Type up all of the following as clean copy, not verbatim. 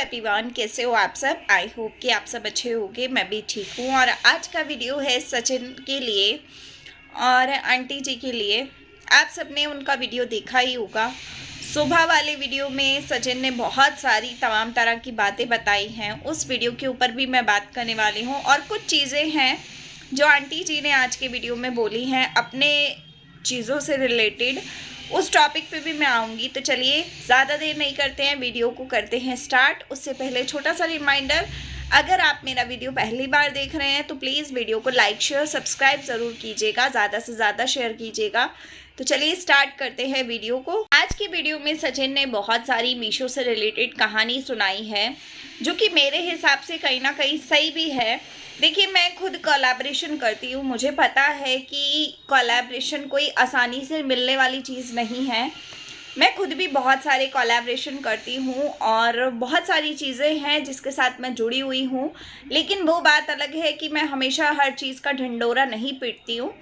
Everyone, कैसे हो आप सब। आई होप कि आप सब अच्छे होंगे। मैं भी ठीक हूँ। और आज का वीडियो है सचिन के लिए और आंटी जी के लिए। आप सब ने उनका वीडियो देखा ही होगा। सुबह वाले वीडियो में सचिन ने बहुत सारी तमाम तरह की बातें बताई हैं। उस वीडियो के ऊपर भी मैं बात करने वाली हूँ। और कुछ चीज़ें हैं जो आंटी जी ने आज के वीडियो में बोली हैं अपने चीज़ों से रिलेटेड, उस टॉपिक पे भी मैं आऊँगी। तो चलिए ज़्यादा देर नहीं करते हैं, वीडियो को करते हैं स्टार्ट। उससे पहले छोटा सा रिमाइंडर, अगर आप मेरा वीडियो पहली बार देख रहे हैं तो प्लीज़ वीडियो को लाइक शेयर सब्सक्राइब ज़रूर कीजिएगा, ज़्यादा से ज़्यादा शेयर कीजिएगा। तो चलिए स्टार्ट करते हैं वीडियो को। आज की वीडियो में सचिन ने बहुत सारी मीशो से रिलेटेड कहानी सुनाई है, जो कि मेरे हिसाब से कहीं ना कहीं सही भी है। देखिए, मैं खुद कोलैबोरेशन करती हूँ, मुझे पता है कि कोलैबोरेशन कोई आसानी से मिलने वाली चीज़ नहीं है। मैं खुद भी बहुत सारे कोलैबोरेशन करती हूँ और बहुत सारी चीज़ें हैं जिसके साथ मैं जुड़ी हुई हूँ, लेकिन वो बात अलग है कि मैं हमेशा हर चीज़ का ढिंढोरा नहीं पीटती हूँ।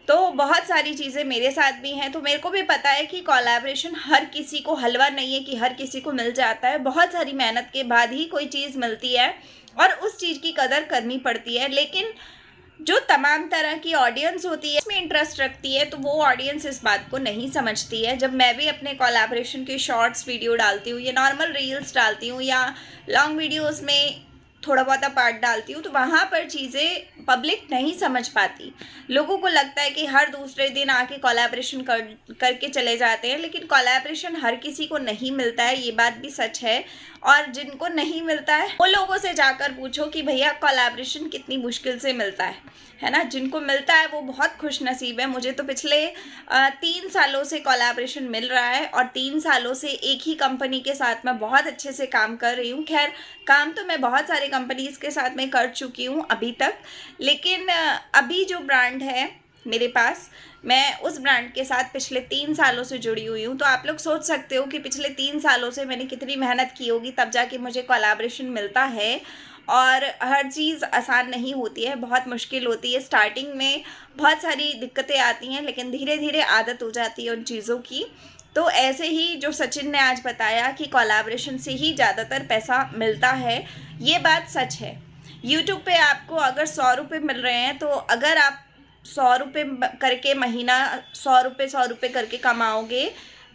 तो बहुत सारी चीज़ें मेरे साथ भी हैं, तो मेरे को भी पता है कि कोलैबोरेशन हर किसी को हलवा नहीं है कि हर किसी को मिल जाता है। बहुत सारी मेहनत के बाद ही कोई चीज़ मिलती है और उस चीज़ की कदर करनी पड़ती है। लेकिन जो तमाम तरह की ऑडियंस होती है, इसमें इंटरेस्ट रखती है, तो वो ऑडियंस इस बात को नहीं समझती है। जब मैं भी अपने कोलैबोरेशन के शॉर्ट्स वीडियो डालती हूँ या नॉर्मल रील्स डालती हूँ या लॉन्ग वीडियोस में थोड़ा बहुत पार्ट डालती हूँ, तो वहाँ पर चीज़ें पब्लिक नहीं समझ पाती। लोगों को लगता है कि हर दूसरे दिन आके कोलैबोरेशन करके चले जाते हैं, लेकिन कोलैबोरेशन हर किसी को नहीं मिलता है, ये बात भी सच है। और जिनको नहीं मिलता है वो लोगों से जाकर पूछो कि भैया कोलैबोरेशन कितनी मुश्किल से मिलता है ना। जिनको मिलता है वो बहुत खुश नसीब है। मुझे तो पिछले 3 सालों से कोलैबोरेशन मिल रहा है और 3 सालों से एक ही कंपनी के साथ मैं बहुत अच्छे से काम कर रही हूँ। खैर, काम तो मैं बहुत सारे कंपनीज़ के साथ में कर चुकी हूँ अभी तक, लेकिन अभी जो ब्रांड है मेरे पास, मैं उस ब्रांड के साथ पिछले 3 सालों से जुड़ी हुई हूँ। तो आप लोग सोच सकते हो कि पिछले 3 सालों से मैंने कितनी मेहनत की होगी, तब जाके मुझे कोलैबोरेशन मिलता है। और हर चीज़ आसान नहीं होती है, बहुत मुश्किल होती है। स्टार्टिंग में बहुत सारी दिक्कतें आती हैं, लेकिन धीरे धीरे आदत हो जाती है उन चीज़ों की। तो ऐसे ही जो सचिन ने आज बताया कि कोलैबोरेशन से ही ज़्यादातर पैसा मिलता है, ये बात सच है। यूट्यूब पे आपको अगर 100 रुपये मिल रहे हैं, तो अगर आप 100 रुपये करके महीना 100 रुपये करके कमाओगे,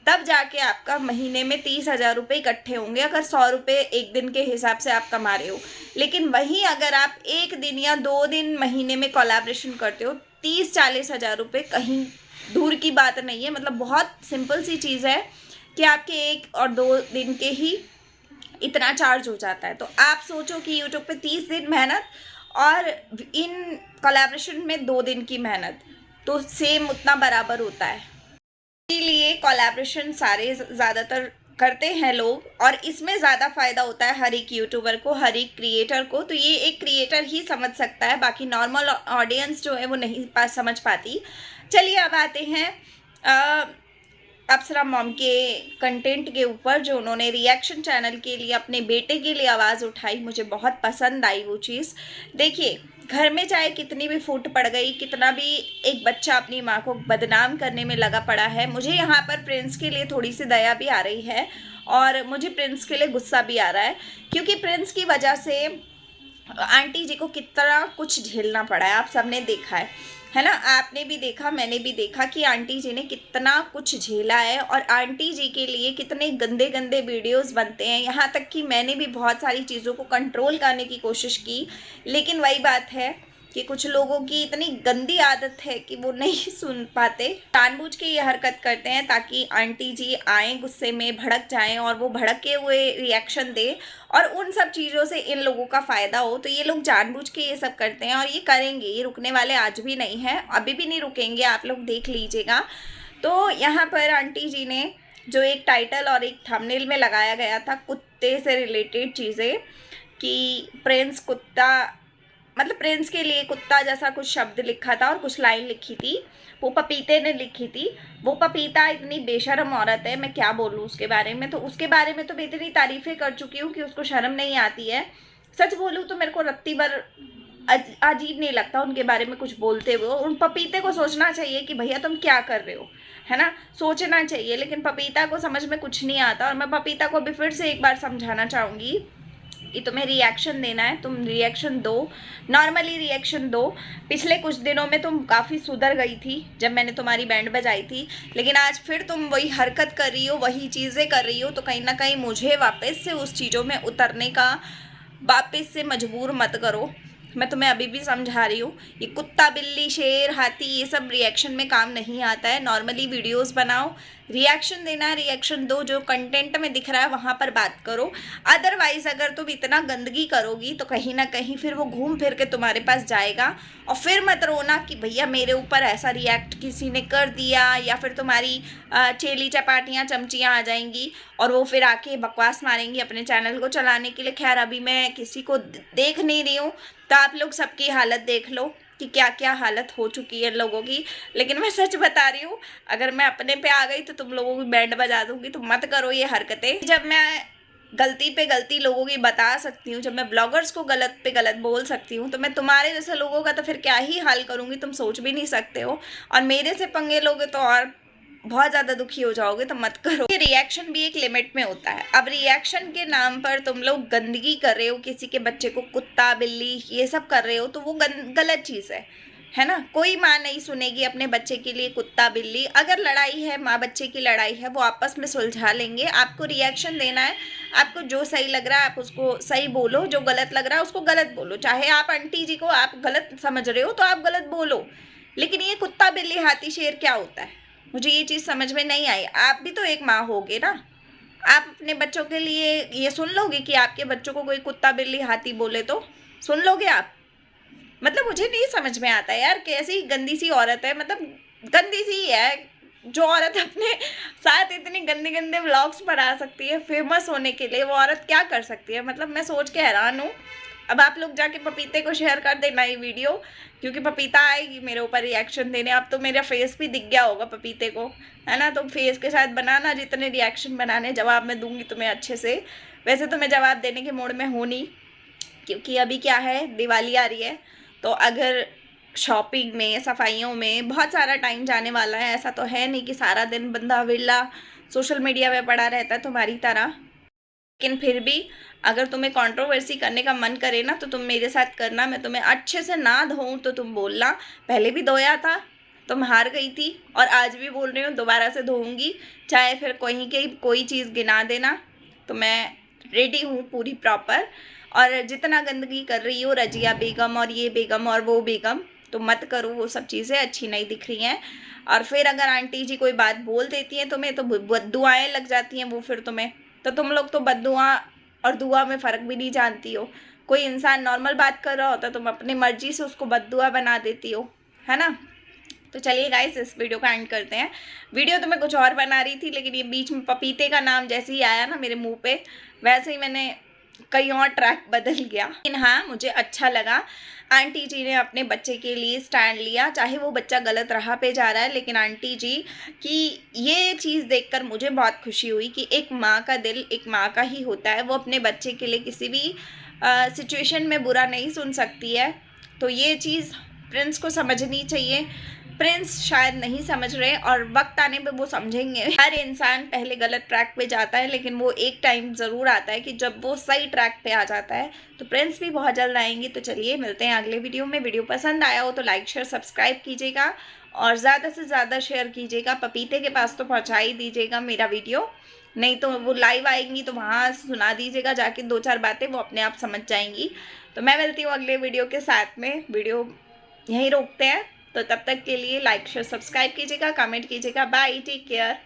तब जाके आपका महीने में 30,000 रुपये इकट्ठे होंगे, अगर 100 रुपये एक दिन के हिसाब से आप कमा रहे हो। लेकिन वहीं अगर आप एक दिन या 2 दिन महीने में कोलैबोरेशन करते हो, 30-40 हज़ार रुपये कहीं दूर की बात नहीं है। मतलब बहुत सिंपल सी चीज़ है कि आपके 1 और 2 दिन के ही इतना चार्ज हो जाता है। तो आप सोचो कि यूट्यूब पे 30 दिन मेहनत और इन कोलैबोरेशन में 2 दिन की मेहनत, तो सेम उतना बराबर होता है। इसीलिए कोलैबोरेशन सारे ज़्यादातर करते हैं लोग, और इसमें ज़्यादा फ़ायदा होता है हर एक यूट्यूबर को, हर एक क्रिएटर को। तो ये एक क्रिएटर ही समझ सकता है, बाकी नॉर्मल ऑडियंस जो है वो नहीं समझ पाती। चलिए अब आते हैं अप्सरा मॉम के कंटेंट के ऊपर, जो उन्होंने रिएक्शन चैनल के लिए अपने बेटे के लिए आवाज़ उठाई। मुझे बहुत पसंद आई वो चीज़। देखिए, घर में चाहे कितनी भी फूट पड़ गई, कितना भी एक बच्चा अपनी माँ को बदनाम करने में लगा पड़ा है, मुझे यहाँ पर प्रिंस के लिए थोड़ी सी दया भी आ रही है और मुझे प्रिंस के लिए गुस्सा भी आ रहा है, क्योंकि प्रिंस की वजह से आंटी जी को कितना कुछ झेलना पड़ा है। आप सबने देखा है ना। आपने भी देखा, मैंने भी देखा कि आंटी जी ने कितना कुछ झेला है और आंटी जी के लिए कितने गंदे गंदे वीडियोस बनते हैं। यहाँ तक कि मैंने भी बहुत सारी चीज़ों को कंट्रोल करने की कोशिश की, लेकिन वही बात है कि कुछ लोगों की इतनी गंदी आदत है कि वो नहीं सुन पाते, जानबूझ के ये हरकत करते हैं ताकि आंटी जी आएँ, गुस्से में भड़क जाएं और वो भड़के हुए रिएक्शन दे और उन सब चीज़ों से इन लोगों का फ़ायदा हो। तो ये लोग जानबूझ के ये सब करते हैं और ये करेंगे, ये रुकने वाले आज भी नहीं हैं, अभी भी नहीं रुकेंगे, आप लोग देख लीजिएगा। तो यहाँ पर आंटी जी ने जो एक टाइटल और एक थंबनेल में लगाया गया था कुत्ते से रिलेटेड चीज़ें, कि प्रिंस कुत्ता, मतलब प्रिंस के लिए कुत्ता जैसा कुछ शब्द लिखा था और कुछ लाइन लिखी थी, वो पपीते ने लिखी थी। वो पपीता इतनी बेशर्म औरत है, मैं क्या बोलूँ उसके बारे में। तो उसके बारे में तो मैं इतनी तारीफ़ें कर चुकी हूँ कि उसको शर्म नहीं आती है। सच बोलूँ तो मेरे को रत्ती भर अजीब नहीं लगता उनके बारे में कुछ बोलते हुए। उन पपीते को सोचना चाहिए कि भैया तुम क्या कर रहे हो, है ना, सोचना चाहिए। लेकिन पपीता को समझ में कुछ नहीं आता, और मैं पपीता को भी फिर से एक बार समझाना चाहूँगी कि तुम्हें रिएक्शन देना है, तुम रिएक्शन दो, नॉर्मली रिएक्शन दो। पिछले कुछ दिनों में तुम काफ़ी सुधर गई थी जब मैंने तुम्हारी बैंड बजाई थी, लेकिन आज फिर तुम वही हरकत कर रही हो, वही चीज़ें कर रही हो, तो कहीं ना कहीं मुझे वापस से उस चीज़ों में उतरने का वापस से मजबूर मत करो। मैं तुम्हें अभी भी समझा रही हूँ, ये कुत्ता बिल्ली शेर हाथी ये सब रिएक्शन में काम नहीं आता है। नॉर्मली वीडियोस बनाओ, रिएक्शन देना है रिएक्शन दो, जो कंटेंट में दिख रहा है वहाँ पर बात करो। अदरवाइज अगर तुम इतना गंदगी करोगी तो कहीं ना कहीं फिर वो घूम फिर के तुम्हारे पास जाएगा। और फिर मत रोना कि भैया मेरे ऊपर ऐसा रिएक्ट किसी ने कर दिया, या फिर तुम्हारी चेली चपाटियाँ चमचियाँ आ जाएंगी और वो फिर आके बकवास मारेंगी अपने चैनल को चलाने के लिए। खैर अभी मैं किसी को देख नहीं रही हूँ, तो आप लोग सबकी हालत देख लो कि क्या क्या हालत हो चुकी है लोगों की। लेकिन मैं सच बता रही हूँ, अगर मैं अपने पे आ गई तो तुम लोगों की बैंड बजा दूंगी। तो मत करो ये हरकतें। जब मैं गलती पे गलती लोगों की बता सकती हूँ, जब मैं ब्लॉगर्स को गलत पे गलत बोल सकती हूँ, तो मैं तुम्हारे जैसे लोगों का तो फिर क्या ही हाल करूँगी, तुम सोच भी नहीं सकते हो। और मेरे से पंगे लोगे तो और बहुत ज़्यादा दुखी हो जाओगे, तो मत करो। ये रिएक्शन भी एक लिमिट में होता है। अब रिएक्शन के नाम पर तुम लोग गंदगी कर रहे हो, किसी के बच्चे को कुत्ता बिल्ली ये सब कर रहे हो, तो वो गलत चीज़ है ना। कोई माँ नहीं सुनेगी अपने बच्चे के लिए कुत्ता बिल्ली। अगर लड़ाई है, माँ बच्चे की लड़ाई है, वो आपस में सुलझा लेंगे। आपको रिएक्शन देना है, आपको जो सही लग रहा है आप उसको सही बोलो, जो गलत लग रहा है उसको गलत बोलो। चाहे आप आंटी जी को आप गलत समझ रहे हो तो आप गलत बोलो, लेकिन ये कुत्ता बिल्ली हाथी शेर क्या होता है, मुझे ये चीज़ समझ में नहीं आई। आप भी तो एक माँ होगे ना, आप अपने बच्चों के लिए ये सुन लोगे कि आपके बच्चों को कोई कुत्ता बिल्ली हाथी बोले तो सुन लोगे आप? मतलब मुझे नहीं समझ में आता यार, कैसी गंदी सी औरत है, मतलब गंदी सी है जो औरत अपने साथ इतनी गंदे गंदे व्लॉग्स बना सकती है फेमस होने के लिए। वो औरत क्या कर सकती है, मतलब मैं सोच के हैरान हूँ। अब आप लोग जाके पपीते को शेयर कर देना ये वीडियो, क्योंकि पपीता आएगी मेरे ऊपर रिएक्शन देने। अब तो मेरा फेस भी दिख गया होगा पपीते को, है ना। तो फेस के साथ बनाना जितने रिएक्शन बनाने, जवाब मैं दूंगी तुम्हें अच्छे से। वैसे तो मैं जवाब देने के मूड में हूँ नहीं, क्योंकि अभी क्या है, दिवाली आ रही है, तो अगर शॉपिंग में सफाइयों में बहुत सारा टाइम जाने वाला है। ऐसा तो है नहीं कि सारा दिन बंदा विला सोशल मीडिया पे पड़ा रहता है तुम्हारी तरह, लेकिन फिर भी अगर तुम्हें कंट्रोवर्सी करने का मन करे ना तो तुम मेरे साथ करना। मैं तुम्हें अच्छे से ना धोऊं तो तुम बोलना। पहले भी धोया था, तुम हार गई थी, और आज भी बोल रही हूँ दोबारा से धोऊंगी। चाहे फिर कहीं की कोई चीज़ गिना देना, तो मैं रेडी हूँ पूरी प्रॉपर। और जितना गंदगी कर रही हो रजिया बेगम और ये बेगम और वो बेगम, तो मत करो, वो सब चीज़ें अच्छी नहीं दिख रही हैं। और फिर अगर आंटी जी कोई बात बोल देती हैं तुम्हें तो बद्दुआएं लग जाती हैं वो फिर तुम्हें। तो तुम लोग तो बद्दुआ और दुआ में फ़र्क भी नहीं जानती हो। कोई इंसान नॉर्मल बात कर रहा होता तुम अपनी मर्जी से उसको बद्दुआ बना देती हो, है ना। तो चलिए गाइस इस वीडियो का एंड करते हैं। वीडियो तो मैं कुछ और बना रही थी, लेकिन ये बीच में पपीते का नाम जैसे ही आया ना मेरे मुंह पे, वैसे ही मैंने कहीं और ट्रैक बदल गया। लेकिन हाँ, मुझे अच्छा लगा आंटी जी ने अपने बच्चे के लिए स्टैंड लिया। चाहे वो बच्चा गलत राह पे जा रहा है, लेकिन आंटी जी की ये चीज़ देखकर मुझे बहुत खुशी हुई कि एक माँ का दिल एक माँ का ही होता है। वो अपने बच्चे के लिए किसी भी सिचुएशन में बुरा नहीं सुन सकती है। तो ये चीज़ प्रिंस को समझनी चाहिए। प्रिंस शायद नहीं समझ रहे, और वक्त आने पे वो समझेंगे। हर इंसान पहले गलत ट्रैक पे जाता है, लेकिन वो एक टाइम ज़रूर आता है कि जब वो सही ट्रैक पे आ जाता है। तो प्रिंस भी बहुत जल्द आएंगी। तो चलिए मिलते हैं अगले वीडियो में। वीडियो पसंद आया हो तो लाइक शेयर सब्सक्राइब कीजिएगा, और ज़्यादा से ज़्यादा शेयर कीजिएगा। पपीते के पास तो पहुँचा ही दीजिएगा मेरा वीडियो, नहीं तो वो लाइव आएंगी तो वहाँ सुना दीजिएगा जाके 2-4 बातें, वो अपने आप समझ जाएंगी। तो मैं मिलती हूँ अगले वीडियो के साथ में। वीडियो यहीं रोकते हैं, तो तब तक के लिए लाइक शेयर सब्सक्राइब कीजिएगा, कमेंट कीजिएगा। Bye, take care.